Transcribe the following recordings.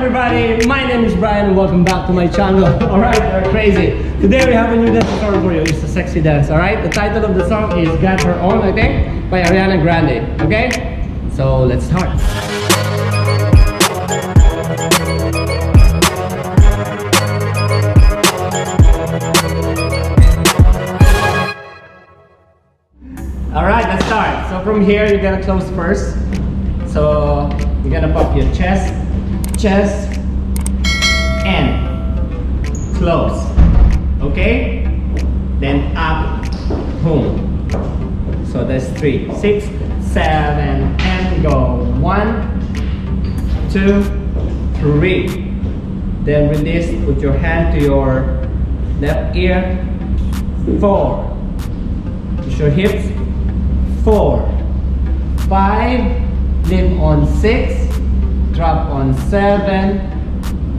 everybody? My name is Brian and welcome back to my channel. Alright, we're crazy. Today we have a new dance song for you. It's a sexy dance, alright? The title of the song is Got Her On, I think, by Ariana Grande. Okay? So let's start. Alright, let's start. So from here, you're gonna close first. So you're gonna pop your chest, and close. Okay? Then up, boom. So that's 3, 6, 7, and go. 1, 2, 3. Then release, put your hand to your left ear. 4. Push your hips. 4, 5, lift on 6, drop on 7,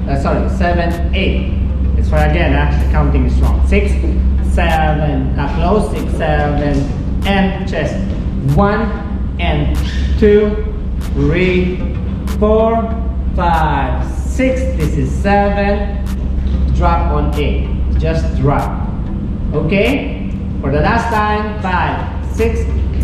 7, 8. Let's try again, the counting is wrong. 6, 7, close, 6, 7, and chest. 1, and 2, 3, 4, 5, 6. This is 7. Drop on 8. Just drop. Okay? For the last time, 5, 6,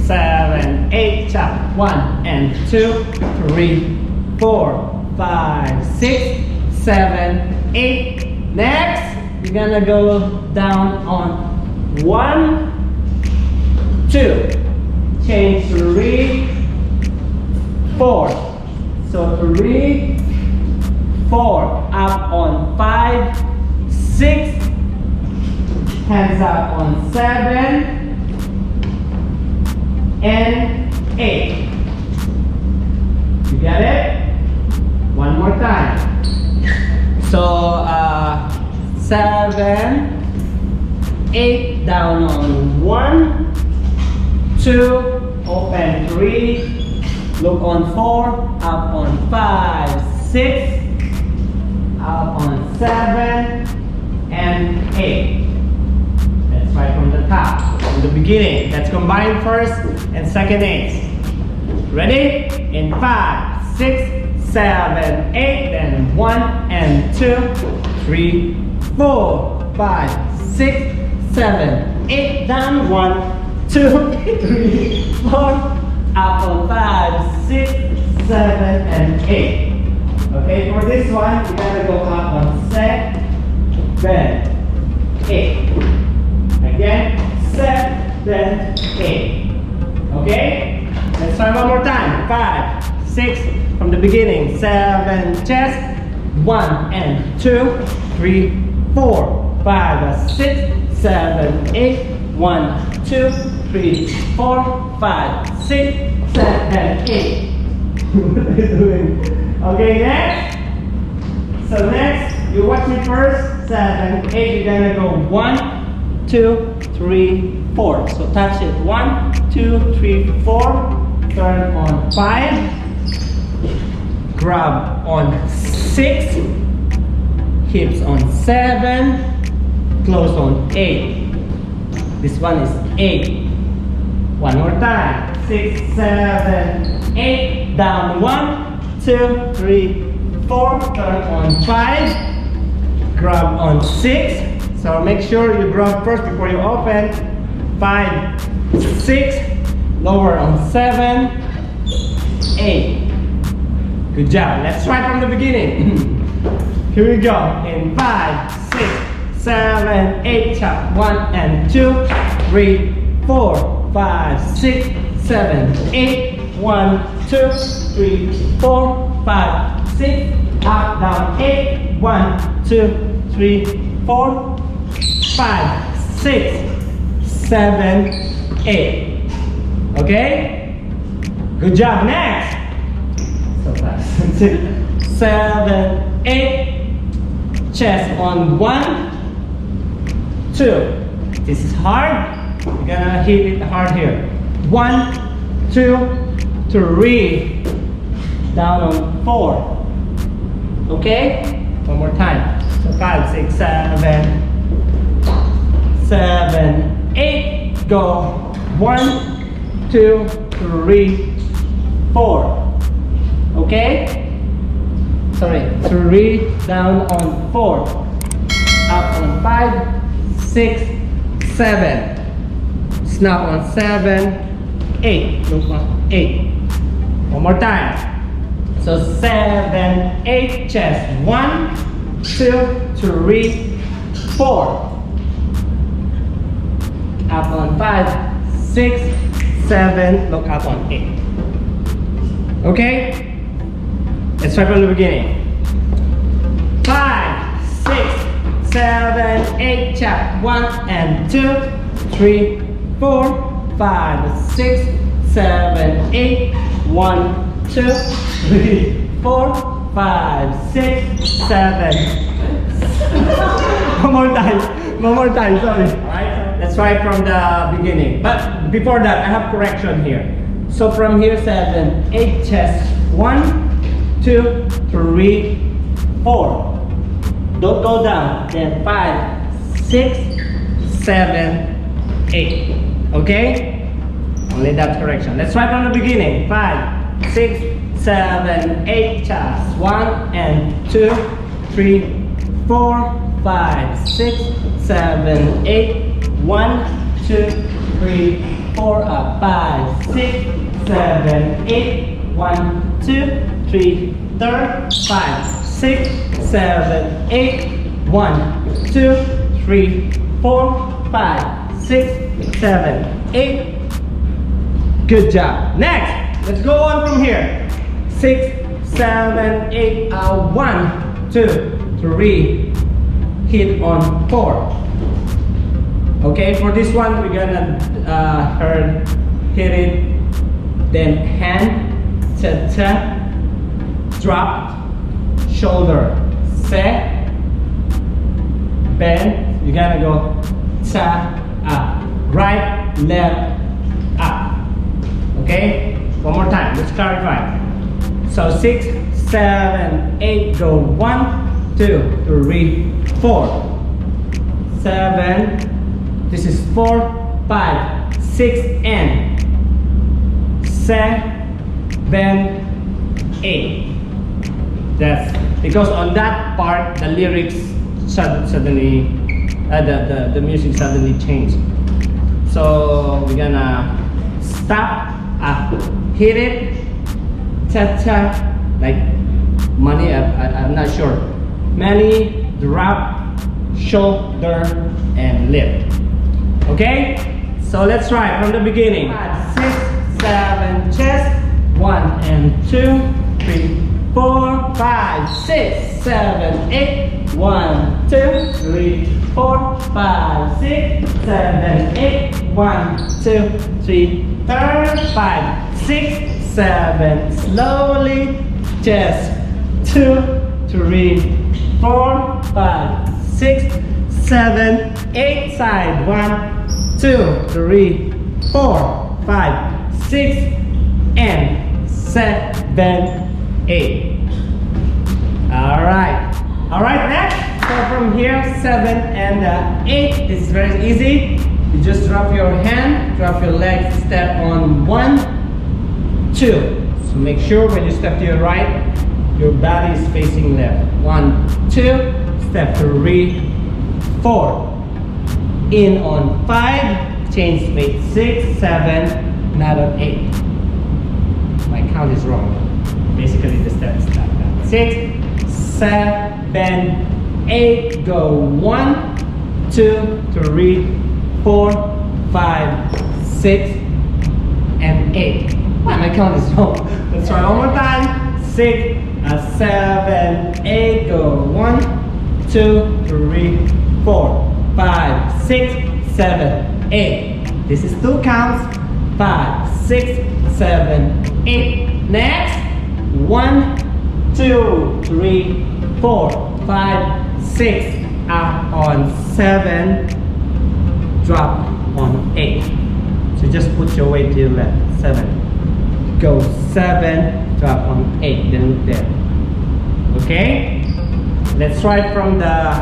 7, 8, chop. 1, and 2, 3, 4, 5, 6, 7, 8. Next, you're gonna go down on 1, 2. Change 3, 4. So 3, 4. Up on 5, 6. Hands up on 7. And 8. You get it? One more time. So 7, 8, down on 1, 2, open 3, look on 4, up on 5, 6, up on 7, and 8. Let's try from the top, from the beginning. Let's combine first and second 8. Ready? In 5, 6, 7, 8. Then 1, and 2, 3, 4, 5, 6, 7, 8. Down 1, 2, 3, 4. Up on 5, 6, 7, and 8. Okay, for this one, you gotta go up on 7, 8. Again, 7, 8. Okay? Let's try one more time. 5, 6, from the beginning. 7, chest. 1, and 2, 3, 4, 5, 6, 7, 8. 1, 2, 3, 4, 5, 6, 7, 8. What are you doing? Okay, next. So next, you watch me first. 7, 8. You're gonna go 1, 2, 3, 4. So touch it. 1, 2, 3, 4. Turn on 5. Grab on 6. Hips on 7. Close on 8. This one is 8. One more time. 6, 7, 8. Down 1, 2, 3, 4. Turn on 5. Grab on 6. So make sure you grab first before you open. 5, 6. Lower on 7, 8. Good job. Let's try from the beginning. Here we go. In 5, 6, 7, 8. Chop. 1, and 2, 3, 4, 5, 6, 7, 8. 1, 2, 3, 4, 5, 6. Up, down, 8. 1, 2, 3, 4, 5, 6, 7, 8. Okay? Good job. Next. So fast. 6, 7, 8. Chest on 1, 2. This is hard. You're gonna hit it hard here. 1, 2, 3. Down on 4. Okay? One more time. So 5, 6, 7, 8. Go. 1, 2, 3, 4. Okay? sorry, 3, down on 4, up on 5, 6, 7, snap on 7, 8, look on 8. One more time. So 7, 8, chest. 1, 2, 3, 4. Up on 5, 6, 7, look up on 8. Okay? Let's try from the beginning. 5, 6, 7, 8, chap. 1 and 2, 3, 4, 5, 6, 7, 8. 1, 2, 3, 4, 5, 6, 7. One more time, sorry. Alright, let's try from the beginning. But before that, I have correction here. So from here, 7, 8, chest. 1, 2, 3, 4. Don't go down. Then 5, 6, 7, 8. Okay? Only that correction. Let's try from the beginning. 5, 6, 7, 8, chest. 1 and 2, 3, 4, 5, 6, 7, 8. 1, 2, 3, 4, up. 5, 6, 7, 8. 1, 2, 3, third. 5, 6, 7, 8. 1, 2, 3, 4, 5, 6, 7, 8. Good job. Next, let's go on from here. 6, 7, 8. 1, 2, 3. Hit on 4. Okay, for this one, we're gonna hit it. Then hand, ta ta, drop, shoulder, set, bend. You're gonna go ta up, right, left, up. Okay, one more time. Let's clarify. So 6, 7, 8. Go 1, 2, 3, 4, 7. This is 4, 5, 6, and 7, 8. That's because on that part the lyrics suddenly, the music suddenly changed. So we're gonna stop. Hit it, cha-cha, like money, I'm not sure. Money, drop, shoulder, and lift. Okay? So let's try from the beginning. 5, 6, 7, chest. 1 and 2, 3, 4, 5, 6, 7, 8. 1, 2, 3, 4, 5, 6, 7, 8. 1, 2, 3, third. 5, 6, 7. Slowly, chest. 2, 3, 4, 5, 6, 7, 8. Side. 1, 2, 3, 4, 5, 6, and 7, 8. Alright, next. So from here, 7 and 8 is very easy. You just drop your hand, drop your leg, step on 1, 2. So make sure when you step to your right, your body is facing left. 1, 2, step 3, 4. In on 5, change weight 6, 7, not on 8. My count is wrong. Basically the steps like that. 6, 7, 8. Go 1, 2, 3, 4, 5, 6, and 8. My count is wrong. Let's try one more time. 6, 7, 8. Go 1, 2, 3, 4, 5, 6, 7, 8. This is 2 counts. 5, 6, 7, 8. Next. 1, 2, 3, 4, 5, 6. Up on 7. Drop on 8. So just put your weight to your left. 7. Go 7. Drop on 8. Then look there. Okay? Let's try from the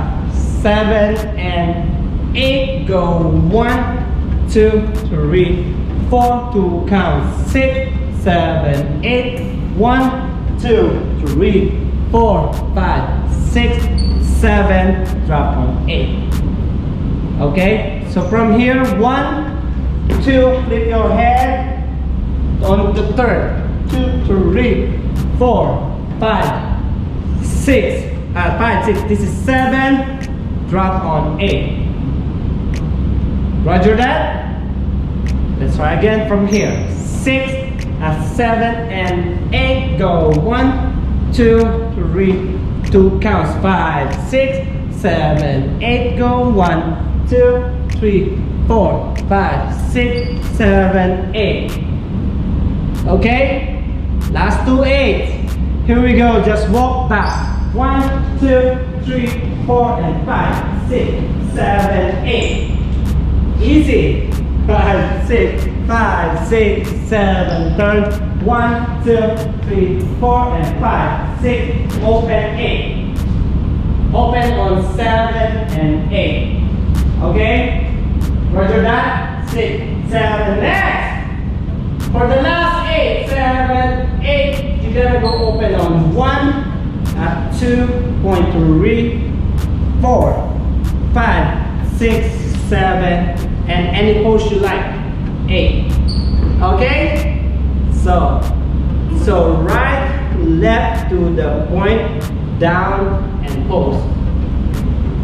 7 and 8. Go 1, 2, 3, 4. 2 count. 6, 7, 8. 1, 2, 3, 4, 5, 6, 7, drop on 8. Okay, so from here, 1, 2, flip your head on the third, 2, 3, 4, 5, 6, 5, 6, this is 7, drop on 8. Roger that? Let's try again from here. 6, 7, and 8, go 1, 2, 3, 2 counts, 5, 6, 7, 8, go 1, 2, 3, 4, 5, 6, 7, 8. Okay? Last 2 8s. Here we go, just walk back. 1, 2, 3, 4, and 5, 6, 7, 8. Easy. 5, 6, 5, 6, 7, turn. 1, 2, 3, 4, and 5, 6, open 8. Open on 7 and 8. Okay? Roger that? 6, 7, next! For the last 8, 7, 8, you're gonna go open on 1, 2.3, 4, 5, 6, 7, and any pose you like. 8. Okay? So right, left to the point, down, and pose.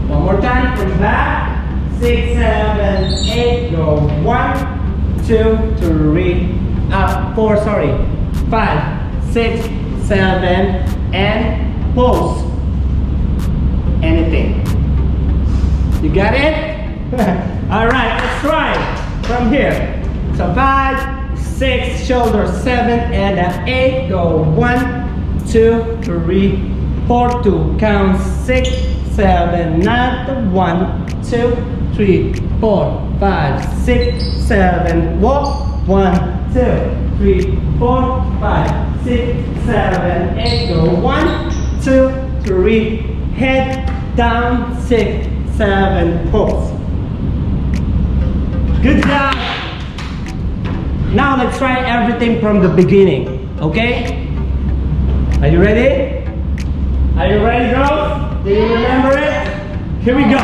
One more time from back. 6, 7, 8, go 1, 2, 3, up, 4, sorry, 5, 6, 7, and pose. Anything. You got it? Alright, let's try from here. So 5, 6, shoulder 7, and 8, go 1, 2, 3, 4, 2, count 6, 7, not the 1, 2, 3, 4, 5, 6, 7, walk 1, 2, 3, 4, 5, 6, 7, 8, go 1, 2, 3, head down 6, 7, pose. Good job. Now let's try everything from the beginning. Okay? Are you ready? Are you ready, girls? Do you remember it? Here we go.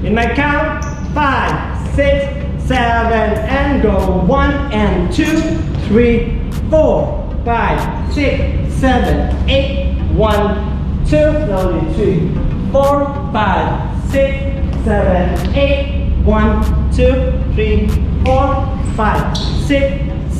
In my count, 5, 6, 7, and go 1 and 2, 3, 4, 5, 6, 7, 8, 1, 2, slowly 3, 4, 5, 6, 7, 8, 1, 2, 3, 4, 5, 6,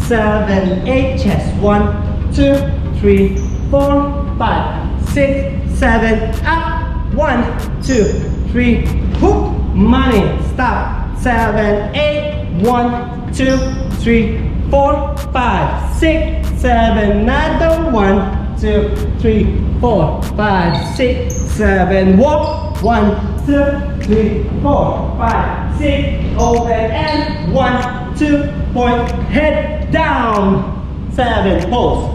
7, 8, chest 1, 2, 3, 4, 5, 6, 7, up 1, 2, 3, hook, money, stop 7, 8, 1, 2, 3, 4, 5, 6, 7, another 1, 2, 3, 4, 5, 6, 7, walk 1, 2, 3, 4, 5, 6, open and 1, 2, point, head down, 7, pose.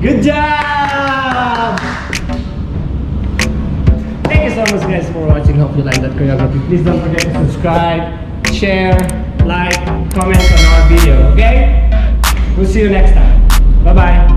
Good job! Thank you so much guys for watching. Hope you like that choreography. Please don't forget to subscribe, share, like, comment on our video, okay? We'll see you next time. Bye-bye.